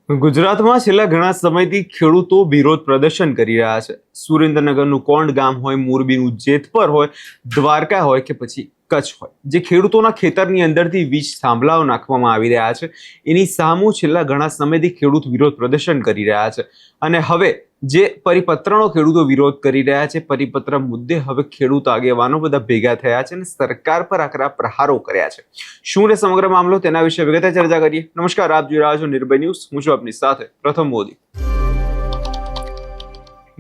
ગુજરાતમાં છેલ્લા ઘણા સમયથી ખેડૂતો વિરોધ પ્રદર્શન કરી રહ્યા છે। સુરેન્દ્રનગરનું કોંડ ગામ હોય, મોરબીનું જેતપર હોય, દ્વારકા હોય કે પછી કચ્છ હોય, જે ખેડૂતોના ખેતરની અંદરથી વીજ થાંભલાઓ નાખવામાં આવી રહ્યા છે, એની સામું છેલ્લા ઘણા સમયથી ખેડૂત વિરોધ પ્રદર્શન કરી રહ્યા છે। અને હવે જે પરિપત્રનો ખેડૂતો વિરોધ કરી રહ્યા છે, પરિપત્ર મુદ્દે હવે ખેડૂત આગેવાનો બધા ભેગા થયા છે અને સરકાર પર આકરા પ્રહારો કર્યા છે। શું રે સમગ્ર મામલો, તેના વિશે વિગતે ચર્ચા કરીએ। નમસ્કાર, આપ જોઈ રહ્યા છો નિર્ભય ન્યૂઝ। હું છું આપની સાથે પ્રથમ મોદી।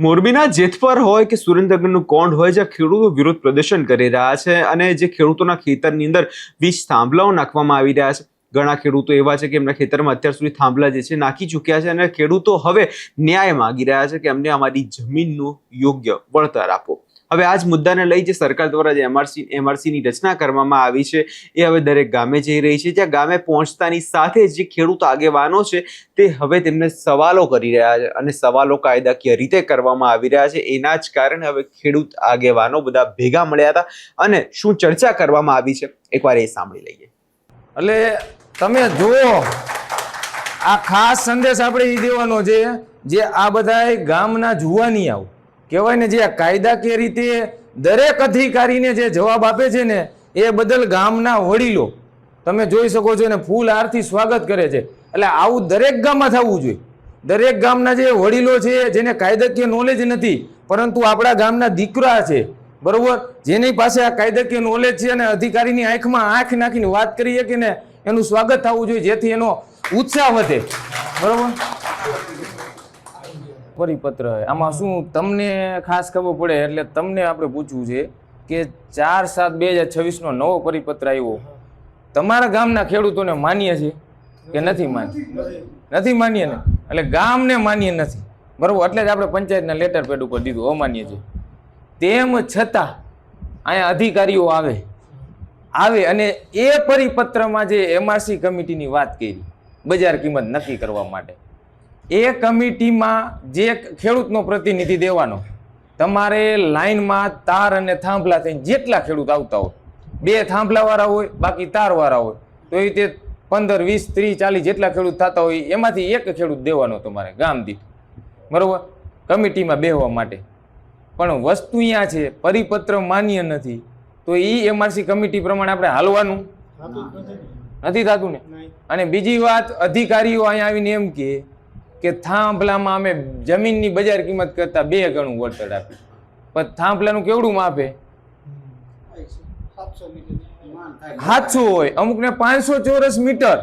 મોરબીના જેતપર હોય કે સુરેન્દ્રનગરનું કોંડ હોય, જ્યાં ખેડૂતો વિરોધ પ્રદર્શન કરી રહ્યા છે અને જે ખેડૂતોના ખેતરની અંદર વીજ થાંભલાઓ નાખવામાં આવી રહ્યા છે। ઘણા ખેડૂતો એવા છે કે એમના ખેતરમાં અત્યાર સુધી થાંભલા જે છે નાખી ચૂક્યા છે અને ખેડૂતો હવે ન્યાય માંગી રહ્યા છે કે અમને અમારી જમીનનું યોગ્ય વળતર આપો। હવે આ જ મુદ્દાને લઈ જે સરકાર દ્વારા જે એમઆરસીની રચના કરવામાં આવી છે, એ હવે દરેક ગામે જઈ રહી છે। જ્યાં ગામે પહોંચતાની સાથે જે ખેડૂત આગેવાનો છે તે હવે તેમને સવાલો કરી રહ્યા છે અને સવાલો કાયદાકીય રીતે કરવામાં આવી રહ્યા છે। એના જ કારણે હવે ખેડૂત આગેવાનો બધા ભેગા મળ્યા હતા અને શું ચર્ચા કરવામાં આવી છે એકવાર એ સાંભળી લઈએ। એટલે તમે જુઓ, આ ખાસ સંદેશ આપણે એ દેવાનો છે જે આ બધા ગામના જુવાની આવ કહેવાય ને, જે કાયદાકીય રીતે દરેક અધિકારીને જે જવાબ આપે છે ને, એ બદલ ગામના વડીલો તમે જોઈ શકો છો ને ફૂલ હારથી સ્વાગત કરે છે। એટલે આવું દરેક ગામમાં થવું જોઈએ। દરેક ગામના જે વડીલો છે, જેને કાયદાકીય નોલેજ નથી પરંતુ આપણા ગામના દીકરા છે, બરોબર, જેની પાસે આ કાયદાકીય નોલેજ છે અને અધિકારીની આંખમાં આંખ નાખીને વાત કરી શકે ને, એનું સ્વાગત થવું જોઈએ, જેથી એનો ઉત્સાહ વધે, બરોબર। પરિપત્ર આમાં શું તમને ખાસ ખબર પડે એટલે તમને આપણે પૂછવું છે કે 4/7/2026 નવો પરિપત્ર આવ્યો, તમારા ગામના ખેડૂતોને માન્ય છે કે નથી માન્ય? નથી માન્ય ને, એટલે ગામને માન્ય નથી, બરોબર, એટલે જ આપણે પંચાયતના લેટર પેડ ઉપર દીધું અમાન્ય છે। તેમ છતાં અહીંયા અધિકારીઓ આવે અને એ પરિપત્રમાં જે એમઆરસી કમિટીની વાત કરી, બજાર કિંમત નક્કી કરવા માટે, એ કમિટીમાં જે ખેડૂતનો પ્રતિનિધિ દેવાનો, તમારે લાઈનમાં તાર અને થાંભલા થઈને જેટલા ખેડૂત આવતા હોય, 2 થાંભલાવાળા હોય બાકી તારવાળા હોય, તો એ રીતે 15, 20, 30, 40 જેટલા ખેડૂત થતા હોય એમાંથી એક ખેડૂત દેવાનો તમારે ગામ દીઠ, બરોબર, કમિટીમાં બેહવા માટે। પણ વસ્તુ અહીંયા છે, પરિપત્ર માન્ય નથી તો એ એમઆરસી કમિટી પ્રમાણે આપણે હાલવાનું નથી થતું ને। અને બીજી વાત, અધિકારીઓ અહીંયા આવીને એમ કે થાંભલામાં અમે જમીનની બજાર કિંમત કરતા 2 ગણું વળતર આપ્યું, પણ થાંભલાનું કેવડું માપે? 700 હોય, અમુકને 500 ચોરસ મીટર,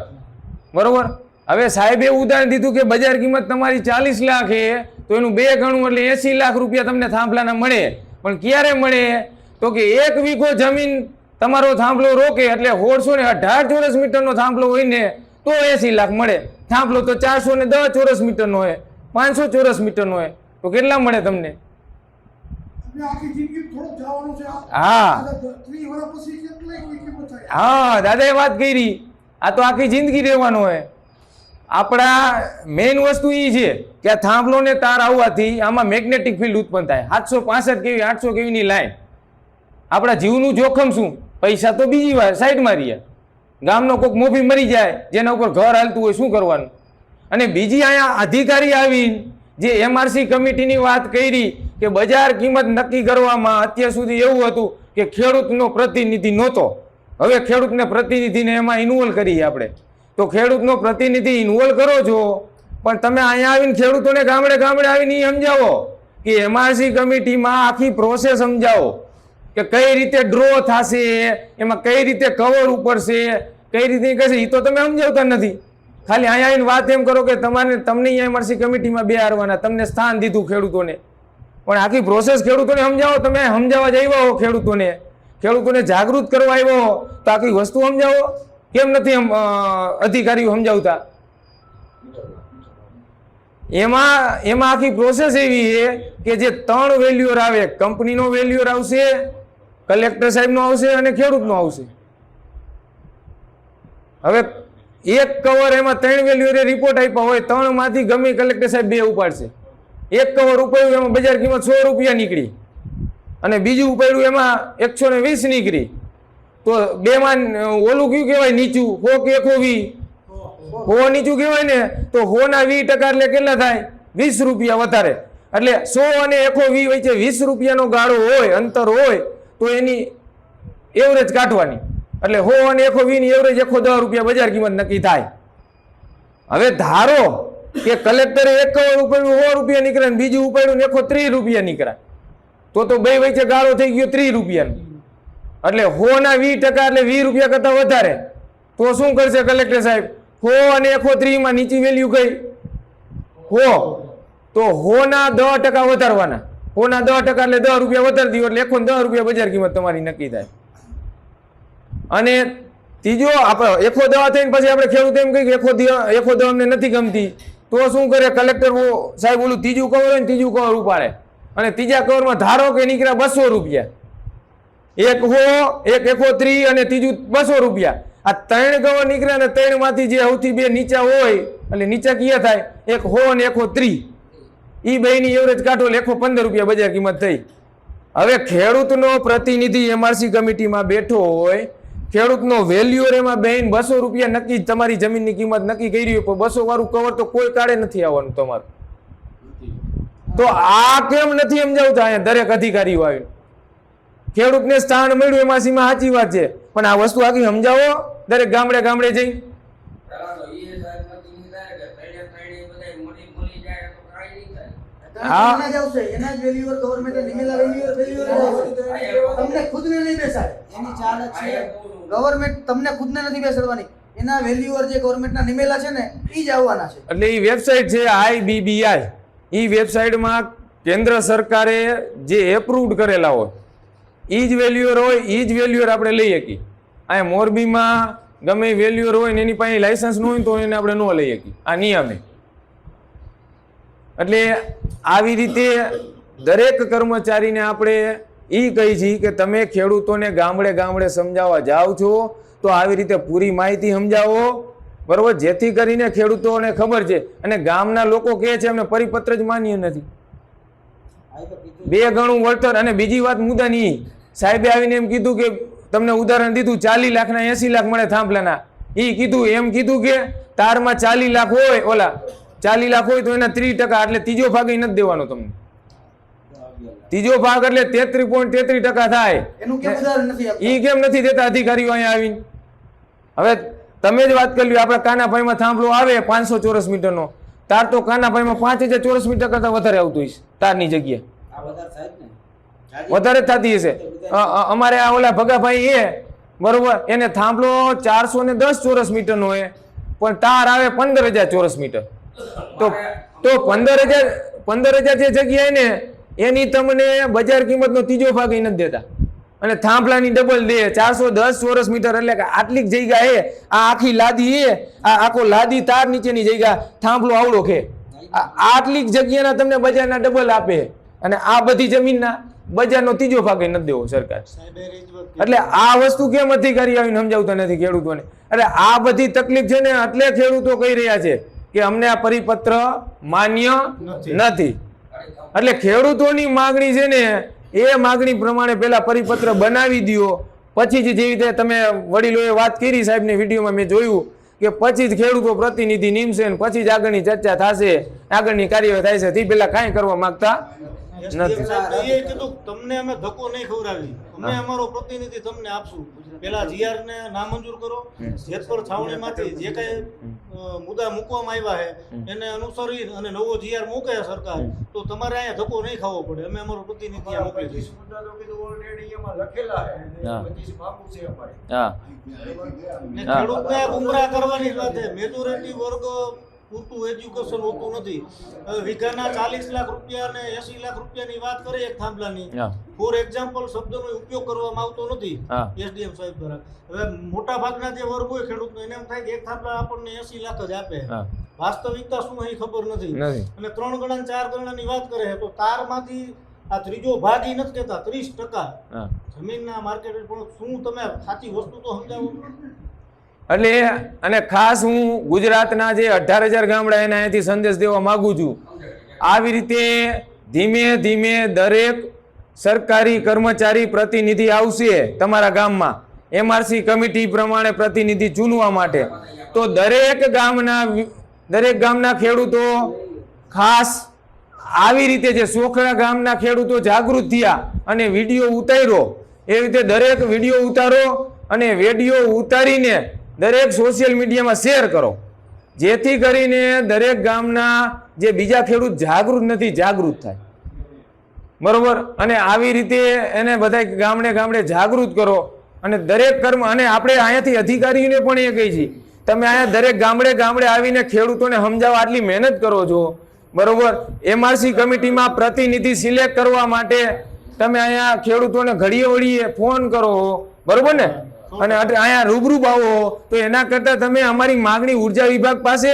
બરોબર। હવે સાહેબે ઉદાહરણ દીધું કે બજાર કિંમત તમારી 40 લાખ છે તો એનું 2 ગણું એટલે 80 લાખ રૂપિયા તમને થાંભલાના મળે। પણ ક્યારે મળે? તો કે 1 વીઘો જમીન તમારો થાંભલો રોકે એટલે 1618 ચોરસ મીટરનો થાંભલો હોય ને તો 80 લાખ મળે। થાંભલો તો 410 ચોરસ મીટરનો હોય, 500 ચોરસ મીટરનો હોય, તો કેટલા મળે તમને? હા, દાદાએ વાત કરી, આ તો આખી જિંદગી રહેવાનો હોય। આપણા મેઇન વસ્તુ એ છે કે આ થાંભલો ને તાર આવવાથી આમાં મેગ્નેટિક ફિલ્ડ ઉત્પન્ન થાય, 765 કેવી 800 કેવીની લાઈન। આપણા જીવનું જોખમ શું? પૈસા તો બીજી વાર સાઈડમાં રહ્યા, ગામનો કોઈક મોભી મરી જાય જેના ઉપર ઘર હાલતું હોય, શું કરવાનું? અને બીજી અહીંયા અધિકારી આવીને જે એમઆરસી કમિટીની વાત કરી કે બજાર કિંમત નક્કી કરવામાં અત્યાર સુધી એવું હતું કે ખેડૂતનો પ્રતિનિધિ નહોતો, હવે ખેડૂતને પ્રતિનિધિને એમાં ઇન્વોલ્વ કરીએ આપણે। તો ખેડૂતનો પ્રતિનિધિ ઇન્વોલ્વ કરો છો, પણ તમે અહીંયા આવીને ખેડૂતોને ગામડે ગામડે આવીને સમજાવો કે એમઆરસી કમિટીમાં આખી પ્રોસેસ સમજાવો કે કઈ રીતે ડ્રો થશે, એમાં કઈ રીતે કવર ઉપડશે, કઈ રીતે કહેશે, એ તો તમે સમજાવતા નથી। ખાલી અહીંયા આવીને વાત એમ કરો કે તમને અહીંયા એમઆરસી કમિટીમાં બેહારવાના, તમને સ્થાન દીધું ખેડૂતોને, પણ આખી પ્રોસેસ ખેડૂતોને સમજાવો। તમે સમજાવવા જ આવ્યા હો ખેડૂતોને જાગૃત કરવા આવ્યા હો, તો આખી વસ્તુ સમજાવો। કેમ નથી અધિકારીઓ સમજાવતા? એમાં આખી પ્રોસેસ એવી છે કે જે 3 વેલ્યુઅર આવે, કંપનીનો વેલ્યુઅર આવશે, કલેક્ટર સાહેબનો આવશે અને ખેડૂતનો આવશે। હવે એક કવર એમાં 3 વેલ્યુઅરે રિપોર્ટ આપ્યા હોય, 3 માંથી ગમે કલેક્ટર સાહેબ 2 ઉપાડશે। એક કવર ઉપાડ્યું એમાં બજાર કિંમત 100 રૂપિયા નીકળી અને બીજું ઉપાડ્યું એમાં 120 નીકળી, તો 2 માં ઓલું કયું કહેવાય નીચું? 100 કે 120? હો નીચું કહેવાય ને તો 100% એટલે કેટલા થાય 20 રૂપિયા વધારે. એટલે 100 અને 120 વચ્ચે 20 રૂપિયાનો ગાળો હોય, અંતર હોય, તો એની એવરેજ કાઢવાની. એટલે 100 અને 120 ની એવરેજ 110 રૂપિયા બજાર કિંમત નક્કી થાય. હવે ધારો કે કલેક્ટરે એક કરોડ ઉપાડ્યું 100 રૂપિયા નીકળે ને બીજું ઉપાડ્યું ને 130 રૂપિયા નીકળે, તો બે વચ્ચે ગાળો થઈ ગયો 30 રૂપિયાનો. એટલે 100 ના 20% એટલે 20 રૂપિયા કરતા વધારે. તો શું કરશે કલેક્ટર સાહેબ? 100 અને 130 માં નીચી વેલ્યુ કઈ 100, તો 100 ના 10% વધારવાના. 100 ના 10% એટલે 10 રૂપિયા વધારી દો એટલે 110 રૂપિયા બજાર કિંમત તમારી નક્કી થાય. અને ત્રીજો આપણે 110 થઈને પછી આપણે ખેડૂત એમ કહી કે 110 અમને નથી ગમતી, તો શું કરે કલેક્ટર સાહેબ? ઓલું ત્રીજું કવર હોય ને ત્રીજું કવર ઉપાડે અને ત્રીજા કવરમાં ધારો કે નીકળ્યા 200 રૂપિયા, એક 100, એક 130 અને ત્રીજું 200 રૂપિયા. આ 3 કવર નીકળ્યા અને 3 માંથી જે સૌથી બે નીચા હોય એટલે નીચા કયા થાય? એક 100 અને 130. ઈ બેની એવરેજ કાઢો એટલે 115 રૂપિયા બજાર કિંમત થઈ. હવે ખેડૂતનો પ્રતિનિધિ એમઆરસી કમિટીમાં બેઠો હોય, ખેડૂતનો વેલ્યુઅર એમાં બેન 200 રૂપિયા નક્કી તમારી જમીનની કિંમત નક્કી કરી હોય, પણ 200 વાળું કવર તો કોઈ કાળે નથી આવવાનું તમારું. તો આ કેમ નથી સમજાવતા અહીંયા દરેક અધિકારીઓ આવી? ખેડૂતને સ્થાન મળ્યું એમઆરસીમાં સાચી વાત છે, પણ આ વસ્તુ આખી સમજાવો દરેક ગામડે ગામડે જઈ. ગવર્મેન્ટ તમને ખુદને નથી બેસાડવાની, એના વેલ્યુઅર જે ગવર્મેન્ટના નિમેલા છે ને ઈ જ આવવાના છે. એટલે એ વેબસાઇટ છે IBBI, એ વેબસાઇટમાં કેન્દ્ર સરકારે જે એપ્રુવડ કરેલા હોય એ જ વેલ્યુઅર હોય, એ જ વેલ્યુઅર આપણે લઈ શકીએ. અહીંયા મોરબીમાં ગમે વેલ્યુઅર હોય ને એની પાસે લાયસન્સ ન હોય તો એને આપણે ન લઈ શકીએ આ નિયમે. એટલે આવી રીતે દરેક કર્મચારીને આપણે એ કહી છીએ કે તમે ખેડૂતોને ગામડે ગામડે સમજાવવા જાઓ છો તો આવી રીતે પૂરી માહિતી સમજાવો, બરોબર, જેથી કરીને ખેડૂતોને ખબર છે. અને ગામના લોકો કહે છે અમને પરિપત્ર જ માન્ય નથી, 2 ગણું વળતર. અને બીજી વાત મુદ્દાની, સાહેબે આવીને એમ કીધું કે તમને ઉદાહરણ દીધું 40 લાખના 80 લાખ મળે થાંભલાના. એ કીધું એમ કીધું કે તારમાં 40 લાખ હોય, ઓલા 40 લાખ હોય તો એના 30% એટલે ત્રીજો ભાગ નથી દેવાનો તમને. ત્રીજો ભાગ એટલે 33.33% થાય. એનું કેમ ઉદાહરણ નથી આપતા? ઈ કેમ નથી દેતા અધિકારીઓ અહીંયા આવીને? હવે તમે જ વાત કરી લ્યો, આપણા કાનાભાઈમાં થાંભલો આવે 500 ચોરસ મીટરનો, તાર તો કાનાભાઈમાં 5000 ચોરસ મીટર કરતા વધારે આવતું હશે તારની જગ્યા, વધારે થતી હશે. અમારે આ ઓલા ભગાભાઈ એ બરોબર, એને થાંભલો 410 ચોરસ મીટરનો હોય પણ તાર આવે 15000 ચોરસ મીટર. તો 15000 જે જગ્યાએ ને એની તમને બજાર કિંમતનો ત્રીજો ભાગ નથી દેતા અને થાંભલાની ડબલ દે 410 ચોરસ મીટર. એટલે કે આટલી જગ્યા એ આ આખી લાદી એ આ આખો લાદી તાર નીચેની જગ્યા થાંભલો આવડો છે, આટલી જગ્યાના તમને બજારના ડબલ આપે અને આ બધી જમીનના બજારનો ત્રીજો ભાગ નથી દેવો સરકાર. એટલે આ વસ્તુ કેમ અધિકારી આવીને સમજાવતા નથી ખેડૂતોને? એટલે આ બધી તકલીફ છે ને એટલે ખેડૂતો કહી રહ્યા છે કે અમને આ પરિપત્ર માન્ય નથી. એટલે ખેડૂતોની માગણી છે ને એ માગણી પ્રમાણે પેલા પરિપત્ર બનાવી દો, પછી જ જેવી રીતે તમે વડીલોએ વાત કરી સાહેબની વિડીયોમાં મેં જોયું કે પછી જ ખેડૂતો પ્રતિનિધિ નિમશે ને પછી જ આગળની ચર્ચા થશે, આગળની કાર્યવાહી થાય છે. તે પેલા કાંઈ કરવા માંગતા નથી. તમને અમે ધક્કો નહીં ખવડાવી, અમે અમારો પ્રતિનિધિ તમને આપશું. પેલા જીઆર ને નામંજૂર કરો, જેતપર છાવણીમાંથી જે કઈ મુદ્દા મૂકવામાં આવ્યા છે એને અનુસરી અને નવો જીઆર મૂકે સરકાર, તો તમારે અહીંયા ધક્કો નહીં ખાવો પડે. અમે અમારો પ્રતિનિધિ મોકલી દઈશું. ખેડૂતને ગુમરાહ કરવાની વાત છે. મેજોરિટી વર્ગ પૂરતું એજ્યુકેશન હોતું નથી. વીઘાના 40 લાખ રૂપિયા અને 80 લાખ રૂપિયાની વાત કરે એક થાંભલાની, ફોર એક્ઝામ્પલ શબ્દનો ઉપયોગ કરવામાં આવતો નથી એસડીએમ સાહેબ દ્વારા. હવે મોટા ભાગના જે વર્ગ હોય ખેડૂતનો એને એમ થાય કે એક થાંભલા આપણને 80 લાખ જ આપે, વાસ્તવિકતા શું એ ખબર નથી. અને 3 ગણા 4 ગણાની વાત કરે તો તારમાંથી આ ત્રીજો ભાગ ઈ નથી કહેતા 30% જમીનના માર્કેટ. પણ શું તમે સાચી વસ્તુ તો સમજાવો. એટલે અને ખાસ હું ગુજરાતના જે 18,000 ગામડા એના અહીંથી સંદેશ દેવા માંગુ છું. આવી રીતે ધીમે ધીમે દરેક સરકારી કર્મચારી પ્રતિનિધિ આવશે તમારા ગામમાં એમઆરસી કમિટી પ્રમાણે પ્રતિનિધિ ચૂનવા માટે, તો દરેક ગામના ખેડૂતો ખાસ આવી રીતે જે સોખરા ગામના ખેડૂતો જાગૃત થયા અને વિડીયો ઉતાર્યો એ રીતે દરેક વિડીયો ઉતારો અને વિડીયો ઉતારીને દરેક સોશિયલ મીડિયામાં શેર કરો, જેથી કરીને દરેક ગામના જે બીજા ખેડૂત જાગૃત નથી જાગૃત થાય, બરોબર. અને આવી રીતે એને બધા ગામડે જાગૃત કરો અને દરેક કર્મ, અને આપણે અહીંયાથી અધિકારીઓને પણ એ કહી છીએ, તમે અહીંયા દરેક ગામડે આવીને ખેડૂતોને સમજાવવા આટલી મહેનત કરો છો, બરોબર. MRC કમિટીમાં પ્રતિનિધિ સિલેક્ટ કરવા માટે તમે અહીંયા ખેડૂતોને ઘડીએ વળીએ ફોન કરો, બરોબર ને, અને અહીંયા રૂબરૂ આવો. તો એના કરતા તમે અમારી માગણી ઉર્જા વિભાગ પાસે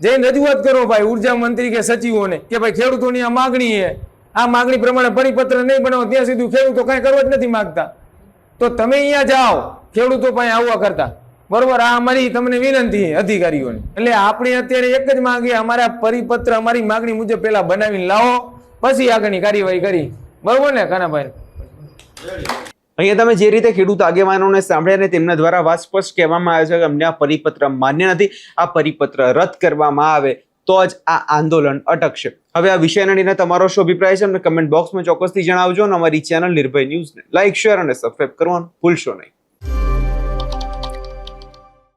જઈને રજૂઆત કરો ભાઈ, ઉર્જા મંત્રી કે સચિવોને, કે ભાઈ ખેડૂતોની આ માગણી છે, આ માગણી પ્રમાણે પરિપત્ર નહીં બનાવો ત્યાં સુધી ખેડૂતો કઈ કરવા જ નથી માંગતા. તો તમે અહીંયા જાઓ ખેડૂતો પાસે આવવા કરતા, બરોબર. આ અમારી તમને વિનંતી છે અધિકારીઓને. એટલે આપણે અત્યારે એક જ માંગીએ, અમારા પરિપત્ર અમારી માગણી મુજબ પેલા બનાવીને લાવો, પછી આગળની કાર્યવાહી કરી, બરોબર ને કાનાભાઈ? અહીંયા તમે જે રીતે ખેડૂત આગેવાનોને સાંભળ્યા ને તેમના દ્વારા વાત સ્પષ્ટ કહેવામાં આવે છે કે અમને આ પરિપત્ર માન્ય નથી, આ પરિપત્ર રદ કરવામાં આવે તો જ આ આંદોલન અટકશે. હવે આ વિષયને લઈને તમારો શું અભિપ્રાય છે અમને કમેન્ટ બોક્સમાં ચોક્કસથી જણાવજો અને અમારી ચેનલ નિર્ભય ન્યૂઝને લાઇક, શેર અને સબસ્ક્રાઇબ કરવાનું ભૂલશો નહીં.